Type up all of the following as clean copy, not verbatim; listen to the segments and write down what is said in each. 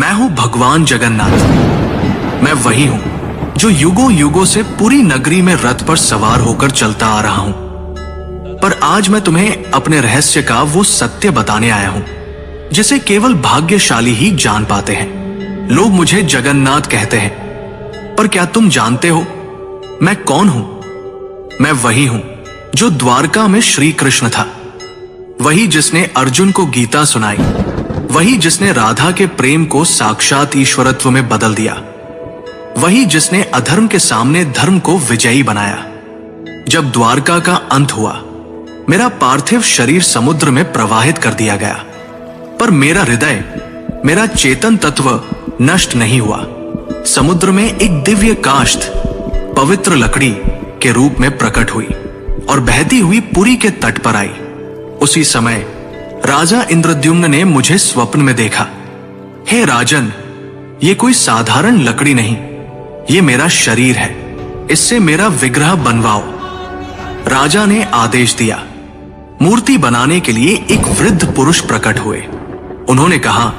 मैं हूं भगवान जगन्नाथ। मैं वही हूं जो युगों युगों से पूरी नगरी में रथ पर सवार होकर चलता आ रहा हूं। पर आज मैं तुम्हें अपने रहस्य का वो सत्य बताने आया हूं जिसे केवल भाग्यशाली ही जान पाते हैं। लोग मुझे जगन्नाथ कहते हैं, पर क्या तुम जानते हो मैं कौन हूं? मैं वही हूं जो द्वारका में श्री कृष्ण था, वही जिसने अर्जुन को गीता सुनाई, वही जिसने राधा के प्रेम को साक्षात ईश्वरत्व में बदल दिया, वही जिसने अधर्म के सामने धर्म को विजयी बनाया। जब द्वारका का अंत हुआ, मेरा पार्थिव शरीर समुद्र में प्रवाहित कर दिया गया, पर मेरा हृदय, मेरा चेतन तत्व नष्ट नहीं हुआ। समुद्र में एक दिव्य काष्ठ पवित्र लकड़ी के रूप में प्रकट हुई और बहती हुई पुरी के तट पर आई। उसी समय राजा इंद्रद्युम्न ने मुझे स्वप्न में देखा। हे राजन, ये कोई साधारण लकड़ी नहीं, ये मेरा शरीर है, इससे मेरा विग्रह बनवाओ। राजा ने आदेश दिया। मूर्ति बनाने के लिए एक वृद्ध पुरुष प्रकट हुए। उन्होंने कहा,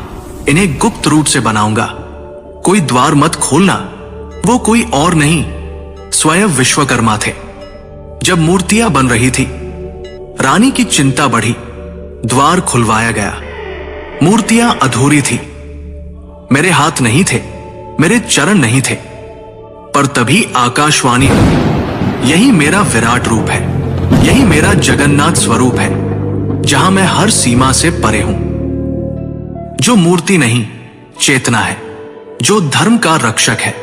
इन्हें गुप्त रूप से बनाऊंगा, कोई द्वार मत खोलना। वो कोई और नहीं, स्वयं विश्वकर्मा थे। जब मूर्तियां बन रही थी, रानी की चिंता बढ़ी। द्वार खुलवाया गया। मूर्तियां अधूरी थी। मेरे हाथ नहीं थे, मेरे चरण नहीं थे, पर तभी आकाशवाणी हुई, यही मेरा विराट रूप है, यही मेरा जगन्नाथ स्वरूप है, जहां मैं हर सीमा से परे हूं। जो मूर्ति नहीं, चेतना है, जो धर्म का रक्षक है।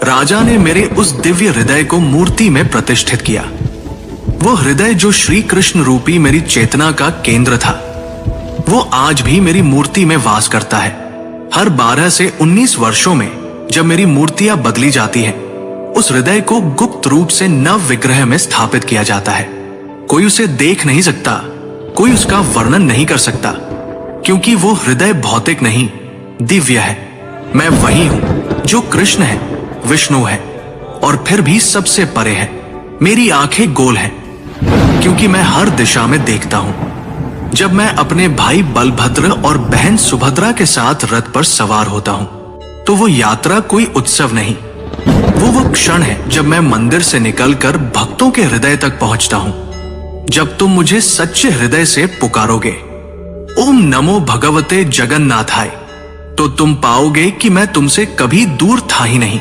राजा ने मेरे उस दिव्य हृदय को मूर्ति में प्रतिष्ठित किया। वो हृदय जो श्री कृष्ण रूपी मेरी चेतना का केंद्र था, वो आज भी मेरी मूर्ति में वास करता है। हर 12 से 19 वर्षों में जब मेरी मूर्तियां बदली जाती हैं, उस हृदय को गुप्त रूप से नव विग्रह में स्थापित किया जाता है। कोई उसे देख नहीं सकता, कोई उसका वर्णन नहीं कर सकता, क्योंकि वो हृदय भौतिक नहीं, दिव्य है। मैं वही हूं जो कृष्ण है, विष्णु है, और फिर भी सबसे परे है। मेरी आंखें गोल हैं, क्योंकि मैं हर दिशा में देखता हूं। जब मैं अपने भाई बलभद्र और बहन सुभद्रा के साथ रथ पर सवार होता हूं, तो वो यात्रा कोई उत्सव नहीं, वो क्षण है जब मैं मंदिर से निकलकर भक्तों के हृदय तक पहुंचता हूं। जब तुम मुझे सच्चे हृदय से पुकारोगे, ओम नमो भगवते जगन्नाथाय, तो तुम पाओगे कि मैं तुमसे कभी दूर था ही नहीं।